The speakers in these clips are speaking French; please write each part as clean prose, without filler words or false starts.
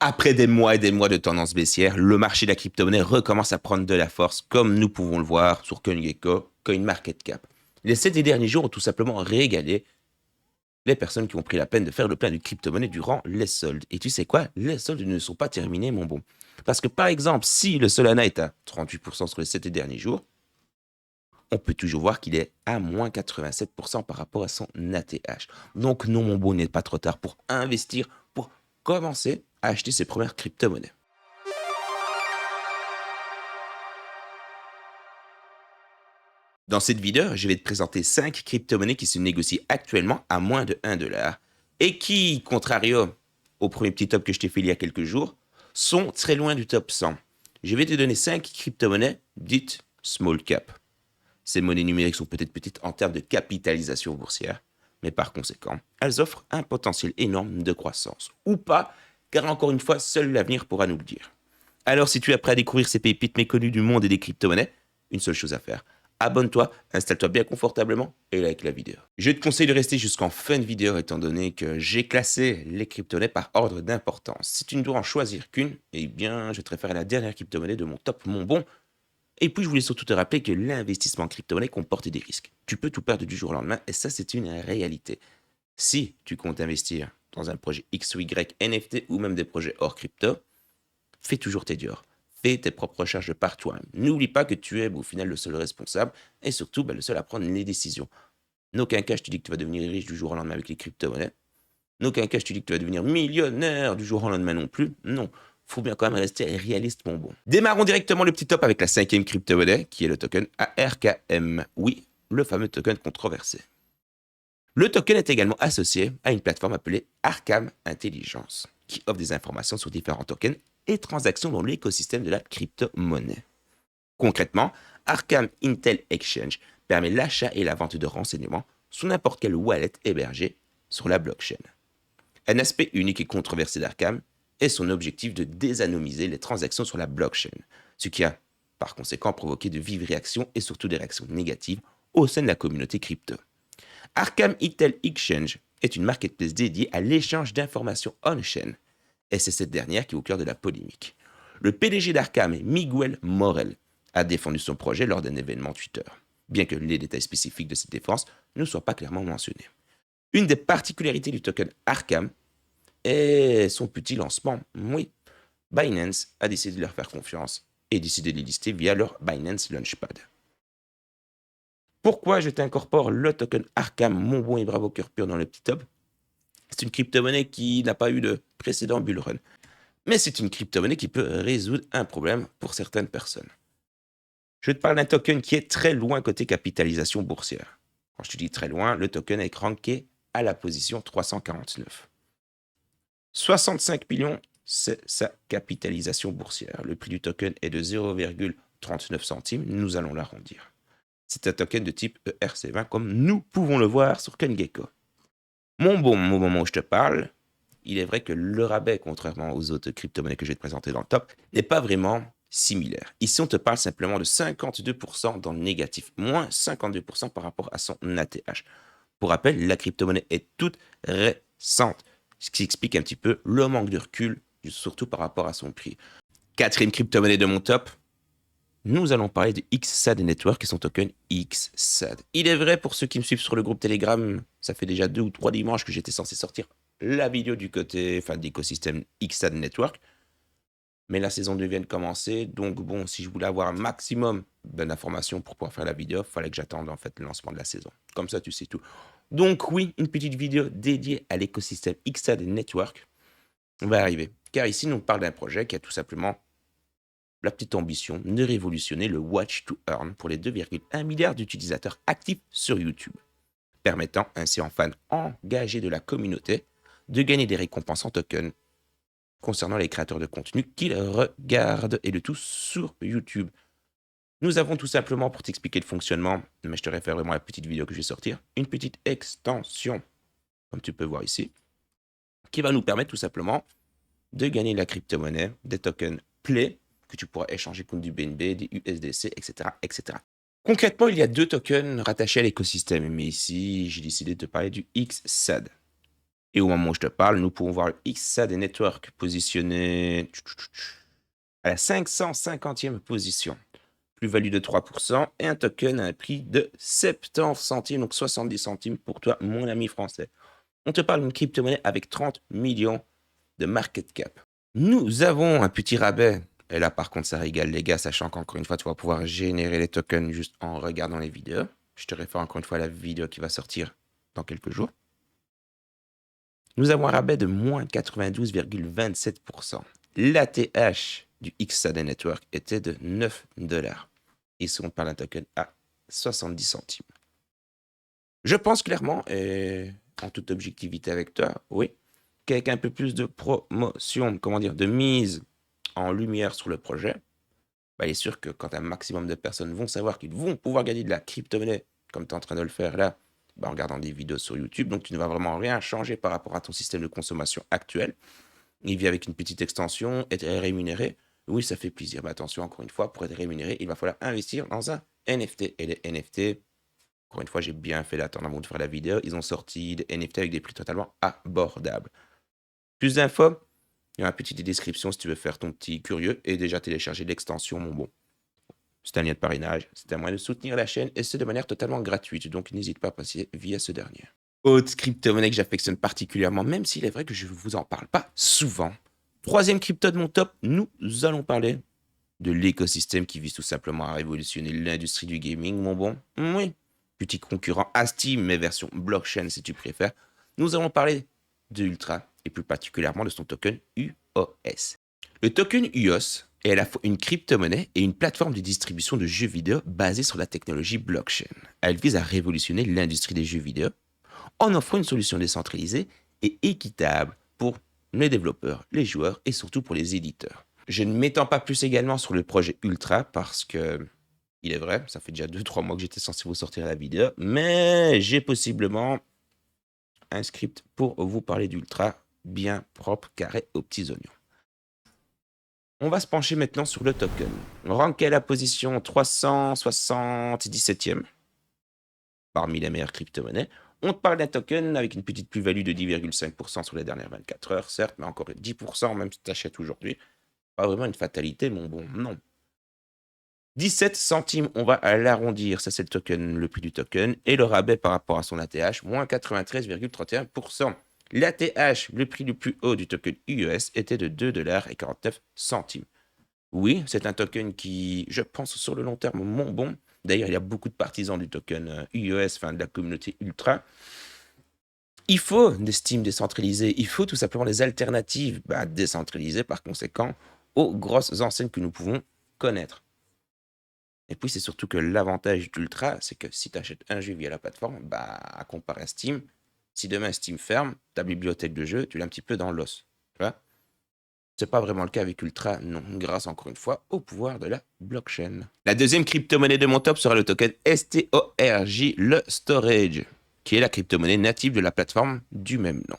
Après des mois et des mois de tendance baissière, le marché de la crypto-monnaie recommence à prendre de la force, comme nous pouvons le voir sur CoinGecko, CoinMarketCap. Les 7 derniers jours ont tout simplement régalé les personnes qui ont pris la peine de faire le plein de crypto-monnaie durant les soldes. Et tu sais quoi? Les soldes ne sont pas terminés, mon bon. Parce que par exemple, si le Solana est à 38% sur les 7 derniers jours, on peut toujours voir qu'il est à moins 87% par rapport à son ATH. Donc non, mon bon, il n'est pas trop tard pour investir, pour commencer à acheter ses premières crypto-monnaies. Dans cette vidéo, je vais te présenter 5 crypto-monnaies qui se négocient actuellement à moins de 1 dollar et qui, contrario au premier petit top que je t'ai fait il y a quelques jours, sont très loin du top 100. Je vais te donner 5 crypto-monnaies dites small cap. Ces monnaies numériques sont peut-être petites en termes de capitalisation boursière, mais par conséquent, elles offrent un potentiel énorme de croissance. Ou pas, car encore une fois, seul l'avenir pourra nous le dire. Alors si tu es prêt à découvrir ces pépites méconnues du monde et des crypto-monnaies, une seule chose à faire. Abonne-toi, installe-toi bien confortablement et like la vidéo. Je te conseille de rester jusqu'en fin de vidéo étant donné que j'ai classé les crypto-monnaies par ordre d'importance. Si tu ne dois en choisir qu'une, eh bien je te réfère à la dernière crypto-monnaie de mon top, mon bon. Et puis je voulais surtout te rappeler que l'investissement en crypto-monnaie comporte des risques. Tu peux tout perdre du jour au lendemain et ça c'est une réalité. Si tu comptes investir dans un projet X ou Y, NFT ou même des projets hors crypto, fais toujours tes durs. Fais tes propres recherches par toi-même. N'oublie pas que tu es au final le seul responsable et surtout le seul à prendre les décisions. En aucun cas, je te dis que tu vas devenir riche du jour au lendemain avec les crypto-monnaies. En aucun cas, je te dis que tu vas devenir millionnaire du jour au lendemain non plus. Non, faut bien quand même rester réaliste, mon bon. Démarrons directement le petit top avec la 5e crypto-monnaie, qui est le token ARKM. Oui, le fameux token controversé. Le token est également associé à une plateforme appelée Arkham Intelligence, qui offre des informations sur différents tokens et transactions dans l'écosystème de la crypto-monnaie. Concrètement, Arkham Intel Exchange permet l'achat et la vente de renseignements sous n'importe quelle wallet hébergée sur la blockchain. Un aspect unique et controversé d'Arkham est son objectif de désanonymiser les transactions sur la blockchain, ce qui a par conséquent provoqué de vives réactions et surtout des réactions négatives au sein de la communauté crypto. Arkham Intel Exchange est une marketplace dédiée à l'échange d'informations on-chain, et c'est cette dernière qui est au cœur de la polémique. Le PDG d'Arkham, Miguel Morel, a défendu son projet lors d'un événement Twitter, bien que les détails spécifiques de cette défense ne soient pas clairement mentionnés. Une des particularités du token Arkham est son petit lancement. Oui, Binance a décidé de leur faire confiance et décidé de les lister via leur Binance Launchpad. Pourquoi je t'incorpore le token Arkham, mon bon et bravo cœur pur dans le petit top? C'est une crypto-monnaie qui n'a pas eu de précédent bull run. Mais c'est une crypto-monnaie qui peut résoudre un problème pour certaines personnes. Je te parle d'un token qui est très loin côté capitalisation boursière. Quand je te dis très loin, le token est ranké à la position 349. 65 millions, c'est sa capitalisation boursière. Le prix du token est de 0,39 centimes. Nous allons l'arrondir. C'est un token de type ERC20 comme nous pouvons le voir sur CoinGecko. Mon bon, au moment où je te parle, il est vrai que le rabais, contrairement aux autres crypto-monnaies que je vais te présenter dans le top, n'est pas vraiment similaire. Ici, on te parle simplement de 52% dans le négatif, moins 52% par rapport à son ATH. Pour rappel, la crypto-monnaie est toute récente, ce qui explique un petit peu le manque de recul, surtout par rapport à son prix. 4e crypto-monnaie de mon top, nous allons parler de XSAD Network et son token XSAD. Il est vrai, pour ceux qui me suivent sur le groupe Telegram, ça fait déjà 2 ou 3 dimanches que j'étais censé sortir la vidéo du côté, de l'écosystème XSAD Network. Mais la saison 2 vient de commencer, donc bon, si je voulais avoir un maximum d'informations pour pouvoir faire la vidéo, il fallait que j'attende en fait le lancement de la saison. Comme ça, tu sais tout. Donc oui, une petite vidéo dédiée à l'écosystème XSAD Network va arriver. Car ici, nous parle d'un projet qui a tout simplement la petite ambition de révolutionner le Watch to Earn pour les 2,1 milliards d'utilisateurs actifs sur YouTube, permettant ainsi aux fans engagés de la communauté de gagner des récompenses en tokens concernant les créateurs de contenu qu'ils regardent, et le tout sur YouTube. Nous avons tout simplement, pour t'expliquer le fonctionnement, mais je te réfère vraiment à la petite vidéo que je vais sortir, une petite extension, comme tu peux voir ici, qui va nous permettre tout simplement de gagner de la crypto-monnaie, des tokens Play, que tu pourras échanger contre du BNB, des USDC, etc., etc. Concrètement, il y a 2 tokens rattachés à l'écosystème, mais ici, j'ai décidé de te parler du XSAD. Et au moment où je te parle, nous pouvons voir le XAD Network positionné à la 550e position. Plus-value de 3% et un token à un prix de 70 centimes, donc 70 centimes pour toi, mon ami français. On te parle d'une crypto-monnaie avec 30 millions de market cap. Nous avons un petit rabais. Et là, par contre, ça régale les gars, sachant qu'encore une fois, tu vas pouvoir générer les tokens juste en regardant les vidéos. Je te réfère encore une fois à la vidéo qui va sortir dans quelques jours. Nous avons un rabais de moins 92,27%. L'ATH du XAD Network était de 9 $. Ici, on parle d'un token à 70 centimes. Je pense clairement, et en toute objectivité avec toi, oui, qu'avec un peu plus de promotion, comment dire, de mise en lumière sur le projet, bah, il est sûr que quand un maximum de personnes vont savoir qu'ils vont pouvoir gagner de la crypto-monnaie, comme tu es en train de le faire là, bah, en regardant des vidéos sur YouTube, donc tu ne vas vraiment rien changer par rapport à ton système de consommation actuel. Il vient avec une petite extension, être rémunéré. Oui, ça fait plaisir. Mais attention, encore une fois, pour être rémunéré, il va falloir investir dans un NFT. Et les NFT, encore une fois, j'ai bien fait l'attendre avant de faire la vidéo. Ils ont sorti des NFT avec des prix totalement abordables. Plus d'infos, il y a une petite description si tu veux faire ton petit curieux et déjà télécharger l'extension, mon bon. C'est un lien de parrainage, c'est un moyen de soutenir la chaîne et c'est de manière totalement gratuite, donc n'hésite pas à passer via ce dernier. Autre crypto-monnaie que j'affectionne particulièrement, même s'il est vrai que je ne vous en parle pas souvent. Troisième crypto de mon top, nous allons parler de l'écosystème qui vise tout simplement à révolutionner l'industrie du gaming, mon bon. Oui, petit concurrent à Steam, mais version blockchain si tu préfères. Nous allons parler de Ultra et plus particulièrement de son token UOS. Le token UOS est à la fois une crypto-monnaie et une plateforme de distribution de jeux vidéo basée sur la technologie blockchain. Elle vise à révolutionner l'industrie des jeux vidéo en offrant une solution décentralisée et équitable pour les développeurs, les joueurs et surtout pour les éditeurs. Je ne m'étends pas plus également sur le projet Ultra parce que, il est vrai, ça fait déjà 2-3 mois que j'étais censé vous sortir la vidéo, mais j'ai possiblement un script pour vous parler d'Ultra bien propre, carré aux petits oignons. On va se pencher maintenant sur le token. Ranké à la position 377e parmi les meilleures crypto-monnaies. On te parle d'un token avec une petite plus-value de 10,5% sur les dernières 24 heures, certes, mais encore 10% même si tu achètes aujourd'hui. Pas vraiment une fatalité, mon bon, non. 17 centimes, on va l'arrondir, ça c'est le token, le prix du token, et le rabais par rapport à son ATH, moins 93,31%. L'ATH, le prix le plus haut du token UES, était de 2,49 $. Oui, c'est un token qui, je pense, sur le long terme, mon bon. D'ailleurs, il y a beaucoup de partisans du token UES, enfin de la communauté Ultra. Il faut des Steam décentralisés, il faut tout simplement des alternatives décentralisées, par conséquent, aux grosses enseignes que nous pouvons connaître. Et puis, c'est surtout que l'avantage d'Ultra, c'est que si tu achètes un jeu via la plateforme, à comparer à Steam, si demain Steam ferme, ta bibliothèque de jeux, tu l'as un petit peu dans l'os. Tu vois ? C'est pas vraiment le cas avec Ultra, non, grâce encore une fois au pouvoir de la blockchain. La deuxième crypto-monnaie de mon top sera le token STORJ, le Storage, qui est la crypto-monnaie native de la plateforme du même nom.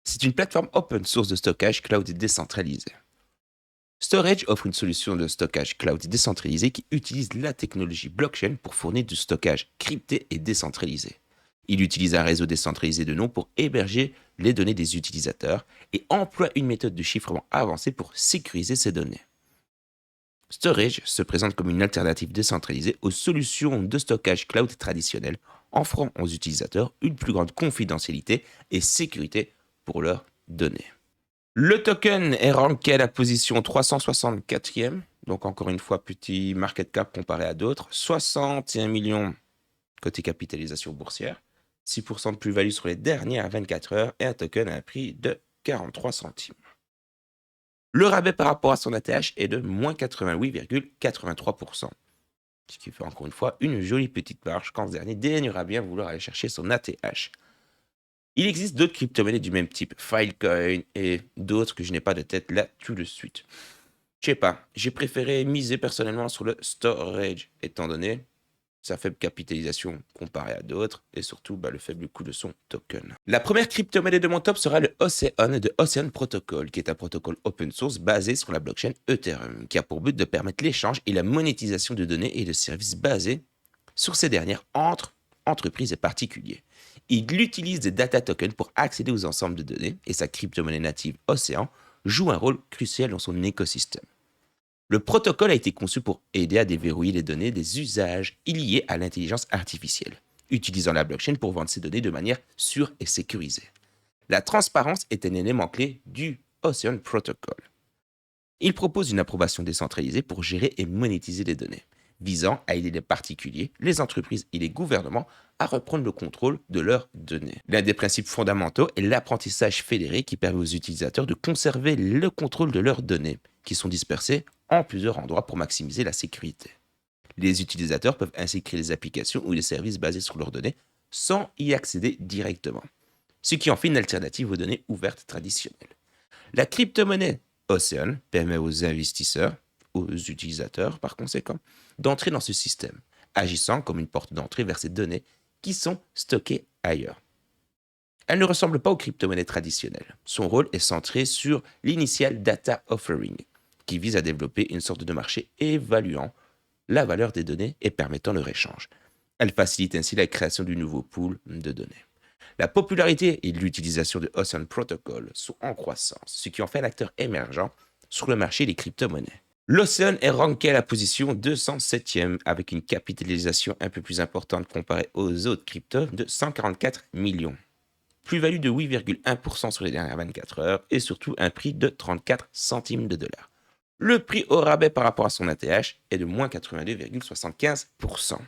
C'est une plateforme open source de stockage cloud décentralisé. Storage offre une solution de stockage cloud décentralisé qui utilise la technologie blockchain pour fournir du stockage crypté et décentralisé. Il utilise un réseau décentralisé de noms pour héberger les données des utilisateurs et emploie une méthode de chiffrement avancée pour sécuriser ces données. Storage se présente comme une alternative décentralisée aux solutions de stockage cloud traditionnelles, offrant aux utilisateurs une plus grande confidentialité et sécurité pour leurs données. Le token est ranké à la position 364e, donc encore une fois petit market cap comparé à d'autres, 61 millions côté capitalisation boursière, 6% de plus-value sur les dernières 24 heures et un token à un prix de 43 centimes. Le rabais par rapport à son ATH est de moins 88,83%, ce qui fait encore une fois une jolie petite marge quand ce dernier daignera bien vouloir aller chercher son ATH. Il existe d'autres crypto-monnaies du même type, Filecoin et d'autres que je n'ai pas de tête là tout de suite. Je sais pas, j'ai préféré miser personnellement sur le Storage, étant donné sa faible capitalisation comparée à d'autres et surtout le faible coût de son token. La première crypto-monnaie de mon top sera le Ocean de Ocean Protocol, qui est un protocole open source basé sur la blockchain Ethereum, qui a pour but de permettre l'échange et la monétisation de données et de services basés sur ces dernières entre entreprises et particuliers. Il utilise des data tokens pour accéder aux ensembles de données et sa crypto-monnaie native Océan joue un rôle crucial dans son écosystème. Le protocole a été conçu pour aider à déverrouiller les données des usages liés à l'intelligence artificielle, utilisant la blockchain pour vendre ces données de manière sûre et sécurisée. La transparence est un élément clé du Ocean Protocol. Il propose une approbation décentralisée pour gérer et monétiser les données, visant à aider les particuliers, les entreprises et les gouvernements à reprendre le contrôle de leurs données. L'un des principes fondamentaux est l'apprentissage fédéré qui permet aux utilisateurs de conserver le contrôle de leurs données, qui sont dispersées en plusieurs endroits pour maximiser la sécurité. Les utilisateurs peuvent ainsi créer des applications ou des services basés sur leurs données sans y accéder directement, ce qui en fait une alternative aux données ouvertes traditionnelles. La crypto-monnaie Ocean permet aux investisseurs, aux utilisateurs par conséquent, d'entrer dans ce système, agissant comme une porte d'entrée vers ces données qui sont stockées ailleurs. Elle ne ressemble pas aux crypto-monnaies traditionnelles. Son rôle est centré sur l'Initial Data Offering, qui vise à développer une sorte de marché évaluant la valeur des données et permettant leur échange. Elle facilite ainsi la création du nouveau pool de données. La popularité et l'utilisation de Ocean Protocol sont en croissance, ce qui en fait un acteur émergent sur le marché des crypto-monnaies. L'Ocean est ranké à la position 207e avec une capitalisation un peu plus importante comparée aux autres cryptos de 144 millions. Plus-value de 8,1% sur les dernières 24 heures et surtout un prix de 34 centimes de dollars. Le prix au rabais par rapport à son ATH est de moins 82,75%.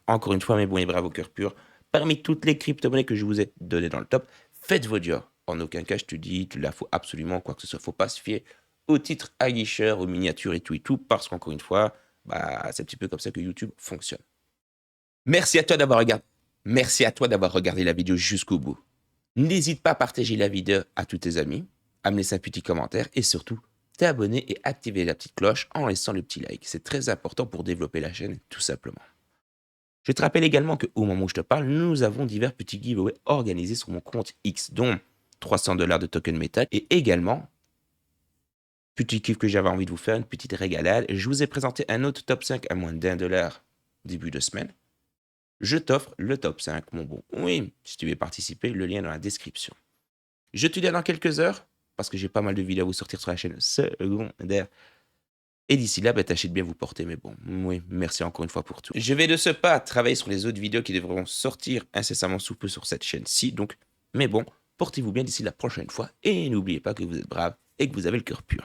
Encore une fois, mes bons et braves au cœur pur, parmi toutes les crypto-monnaies que je vous ai données dans le top, faites vos durs. En aucun cas, je te dis, tu la faut absolument, quoi que ce soit. Faut pas se fier aux titres aguicheurs, aux miniatures et tout, parce qu'encore une fois, c'est un petit peu comme ça que YouTube fonctionne. Merci à toi d'avoir regardé la vidéo jusqu'au bout. N'hésite pas à partager la vidéo à tous tes amis, à me laisser un petit commentaire et surtout, t'abonner et activer la petite cloche en laissant le petit like. C'est très important pour développer la chaîne, tout simplement. Je te rappelle également qu'au moment où je te parle, nous avons divers petits giveaways organisés sur mon compte X, dont 300 $ de token métal et également, petit kiff que j'avais envie de vous faire, une petite régalade. Je vous ai présenté un autre top 5 à moins d'1 $ début de semaine. Je t'offre le top 5, mon bon. Oui, si tu veux participer, le lien est dans la description. Je te dis à dans quelques heures, parce que j'ai pas mal de vidéos à vous sortir sur la chaîne secondaire. Et d'ici là, tâchez de bien vous porter, mais bon, oui, merci encore une fois pour tout. Je vais de ce pas travailler sur les autres vidéos qui devront sortir incessamment sous peu sur cette chaîne-ci, donc, mais bon, portez-vous bien d'ici la prochaine fois, et n'oubliez pas que vous êtes braves et que vous avez le cœur pur.